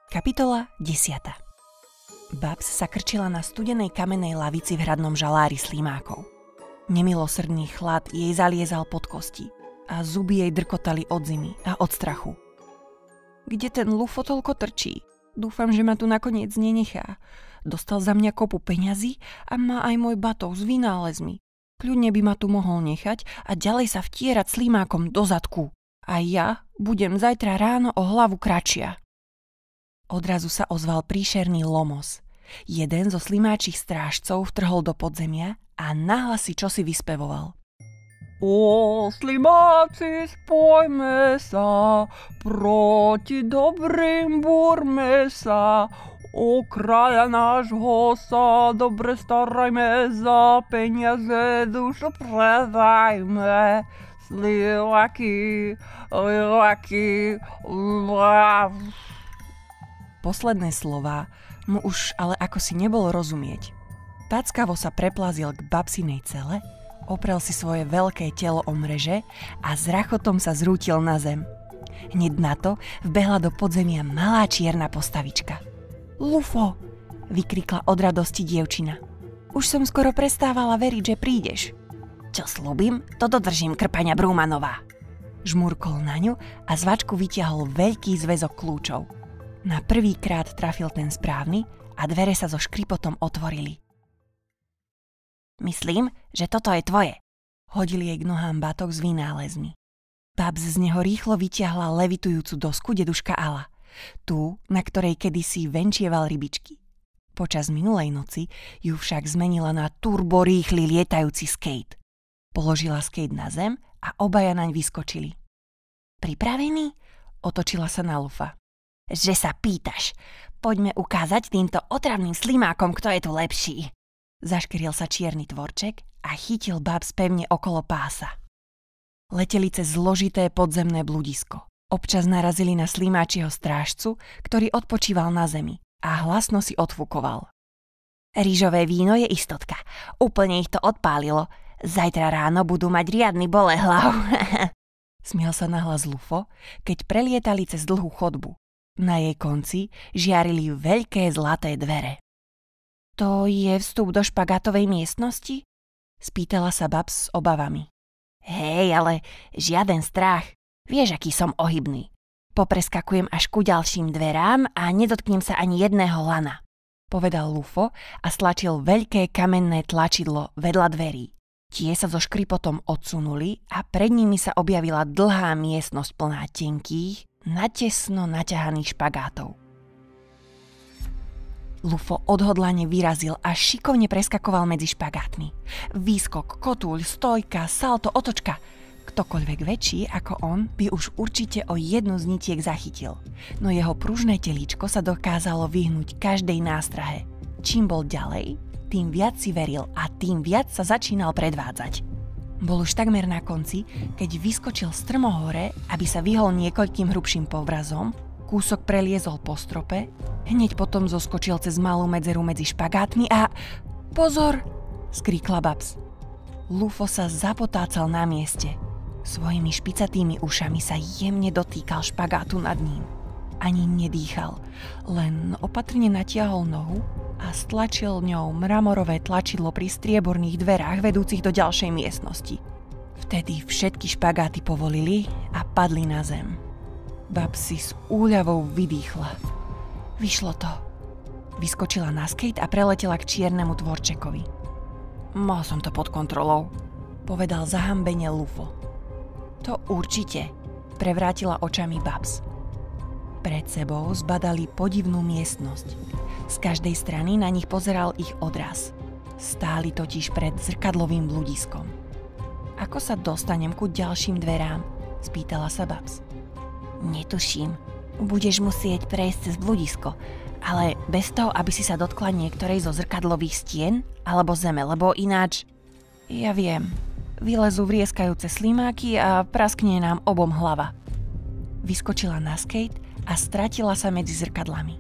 Kapitola 10. Babs sa krčila na studenej kamennej lavici v hradnom žalári slimákov. Nemilosrdný chlad jej zaliezal pod kosti a zuby jej drkotali od zimy a od strachu. Kde ten Lufo toľko trčí? Dúfam, že ma tu nakoniec nenechá. Dostal za mňa kopu peňazí a má aj môj batoh s vynálezmi. Kľudne by ma tu mohol nechať a ďalej sa vtierať slimákom do zadku. A ja budem zajtra ráno o hlavu kratšia. Odrazu sa ozval príšerný Lomos. Jeden zo slimáčich strážcov vtrhol do podzemia a nahlas si čosi vyspevoval. O slimáci, spojme sa, proti dobrým búrme sa, o kráľa nášho sa dobre starajme, za peniaze dušu predajme. Slimáky, slimáky, Posledné slová mu už ale ako si nebol rozumieť. Packavo sa preplazil k babsinej cele, oprel si svoje veľké telo o mreže a s rachotom sa zrútil na zem. Hneď na to vbehla do podzemia malá čierna postavička. Lufo, vykrikla od radosti dievčina. Už som skoro prestávala veriť, že prídeš. Čo slúbim, to dodržím, krpaňa Brúmanová. Žmurkol na ňu a z vačku vytiahol veľký zväzok kľúčov. Na prvýkrát trafil ten správny a dvere sa so škripotom otvorili. Myslím, že toto je tvoje. Hodil jej k nohám batoh s vynálezmi. Babs z neho rýchlo vytiahla levitujúcu dosku deduška Ala. Tú, na ktorej kedysi venčieval rybičky. Počas minulej noci ju však zmenila na turborýchly lietajúci skate. Položila skate na zem a obaja naň vyskočili. Pripravený? Otočila sa na Lufa. Že sa pýtaš. Poďme ukázať týmto otravným slimákom, kto je tu lepší. Zaškril sa čierny tvorček a chytil Babs pevne okolo pása. Leteli cez zložité podzemné bludisko. Občas narazili na slimáčieho strážcu, ktorý odpočíval na zemi a hlasno si odfúkoval. Rýžové víno je istotka. Úplne ich to odpálilo. Zajtra ráno budú mať riadny bolehlav. Smial sa nahlas Lufo, keď prelietali cez dlhú chodbu. Na jej konci žiarili veľké zlaté dvere. To je vstup do špagátovej miestnosti? Spýtala sa Babs s obavami. Hej, ale žiaden strach. Vieš, aký som ohybný. Popreskakujem až ku ďalším dverám a nedotknem sa ani jedného lana, povedal Lufo a stlačil veľké kamenné tlačidlo vedľa dverí. Tie sa so škripotom odsunuli a pred nimi sa objavila dlhá miestnosť plná tenkých, natesno naťahaných špagátov. Lufo odhodlane vyrazil a šikovne preskakoval medzi špagátmi. Výskok, kotúľ, stojka, salto, otočka. Ktokoľvek väčší ako on by už určite o jednu z nitiek zachytil. No jeho pružné telíčko sa dokázalo vyhnúť každej nástrahe. Čím bol ďalej, tým viac si veril a tým viac sa začínal predvádzať. Bol už takmer na konci, keď vyskočil strmo hore, aby sa vyhol niekoľkým hrubším povrazom, kúsok preliezol po strope, hneď potom zoskočil cez malú medzeru medzi špagátmi a... Pozor! Skríkla Babs. Lufo sa zapotácal na mieste. Svojimi špicatými ušami sa jemne dotýkal špagátu nad ním. Ani nedýchal, len opatrne natiahol nohu a stlačil ňou mramorové tlačidlo pri strieborných dverách vedúcich do ďalšej miestnosti. Vtedy všetky špagáty povolili a padli na zem. Babs si s úľavou vydýchla. Vyšlo to. Vyskočila na skate a preletela k čiernemu tvorčekovi. Mal som to pod kontrolou, povedal zahambene Lufo. To určite, prevrátila očami Babs. Pred sebou zbadali podivnú miestnosť. Z každej strany na nich pozeral ich odraz. Stáli totiž pred zrkadlovým bludiskom. Ako sa dostanem ku ďalším dverám? Spýtala sa Babs. Netuším. Budeš musieť prejsť cez bludisko, ale bez toho, aby si sa dotkla niektorej zo zrkadlových stien alebo zeme, lebo ináč... Ja viem. Vylezú vrieskajúce slimáky a praskne nám obom hlava. Vyskočila na skate a stratila sa medzi zrkadlami.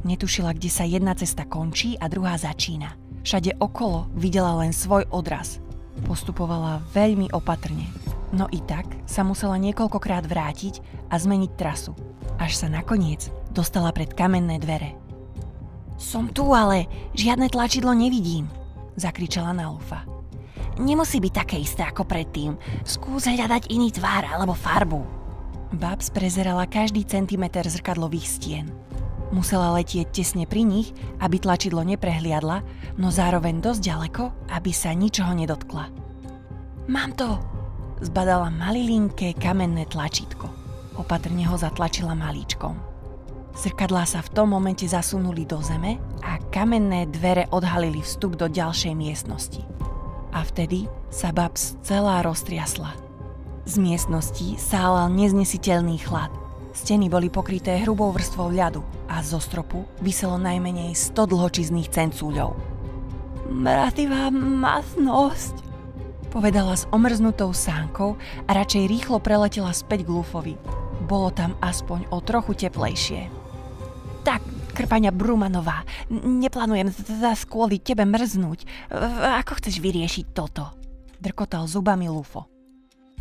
Netušila, kde sa jedna cesta končí a druhá začína. Všade okolo videla len svoj odraz. Postupovala veľmi opatrne. No i tak sa musela niekoľkokrát vrátiť a zmeniť trasu. Až sa nakoniec dostala pred kamenné dvere. Som tu, ale žiadne tlačidlo nevidím, zakričala na Lufa. Nemusí byť také isté ako predtým. Skús hľadať iný tvár alebo farbu. Babs prezerala každý centimeter zrkadlových stien. Musela letieť tesne pri nich, aby tlačidlo neprehliadla, no zároveň dosť ďaleko, aby sa ničoho nedotkla. Mám to! Zbadala malilinké kamenné tlačítko. Opatrne ho zatlačila malíčkom. Zrkadlá sa v tom momente zasunuli do zeme a kamenné dvere odhalili vstup do ďalšej miestnosti. A vtedy sa Babs celá roztriasla. Z miestnosti sálal neznesiteľný chlad. Steny boli pokryté hrubou vrstvou ľadu a zo stropu viselo najmenej 100 dlhočíznych cencúľov. Mrativá masnosť, povedala s omrznutou sánkou a radšej rýchlo preletela späť k Lufovi. Bolo tam aspoň o trochu teplejšie. Tak, krpaňa Brumanová, neplánujem kvôli tebe mrznúť. Ako chceš vyriešiť toto? Drkotal zubami Lufo.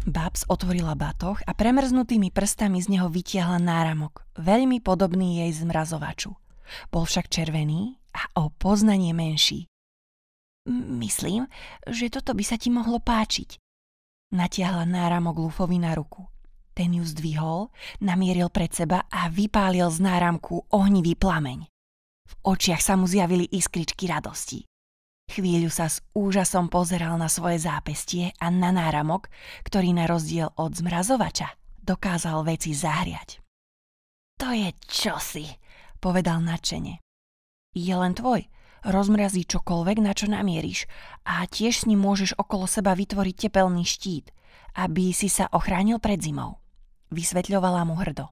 Babs otvorila batoh a premrznutými prstami z neho vytiahla náramok, veľmi podobný jej zmrazovaču. Bol však červený a o poznanie menší. Myslím, že toto by sa ti mohlo páčiť. Natiahla náramok Lufovi na ruku. Ten ju zdvihol, namieril pred seba a vypálil z náramku ohnivý plameň. V očiach sa mu zjavili iskričky radosti. Chvíľu sa s úžasom pozeral na svoje zápestie a na náramok, ktorý na rozdiel od zmrazovača dokázal veci zahriať. To je čosi, povedal nadšene. Je len tvoj. Rozmrazí čokoľvek, na čo namieríš a tiež s ním môžeš okolo seba vytvoriť tepelný štít, aby si sa ochránil pred zimou. Vysvetľovala mu hrdo.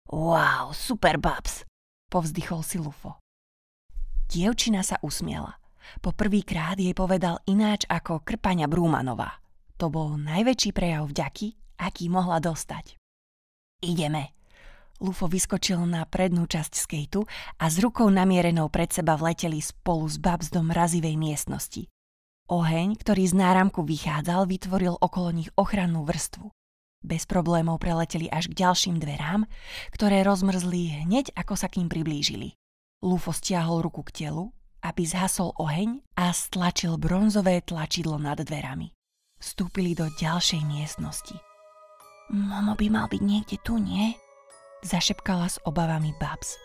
Wow, super Babs, povzdychol si Lufo. Dievčina sa usmiela. Po prvýkrát jej povedal ináč ako krpaňa Brumanová. To bol najväčší prejav vďaky, aký mohla dostať. Ideme. Lufo vyskočil na prednú časť skejtu a s rukou namierenou pred seba vleteli spolu s Babs do mrazivej miestnosti. Oheň, ktorý z náramku vychádzal, vytvoril okolo nich ochrannú vrstvu. Bez problémov preleteli až k ďalším dverám, ktoré rozmrzli hneď ako sa k ním priblížili. Lufo stiahol ruku k telu, aby zhasol oheň a stlačil bronzové tlačidlo nad dverami. Vstúpili do ďalšej miestnosti. Momo by mal byť niekde tu, nie? Zašepkala s obavami Babs.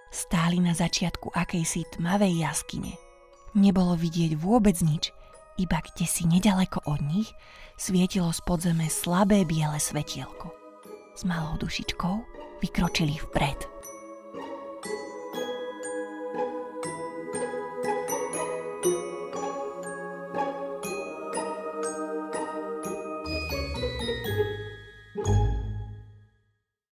Stáli na začiatku akejsi tmavej jaskyne. Nebolo vidieť vôbec nič, iba kdesi nedaleko od nich svietilo z podzeme slabé biele svetielko. S malou dušičkou vykročili vpred.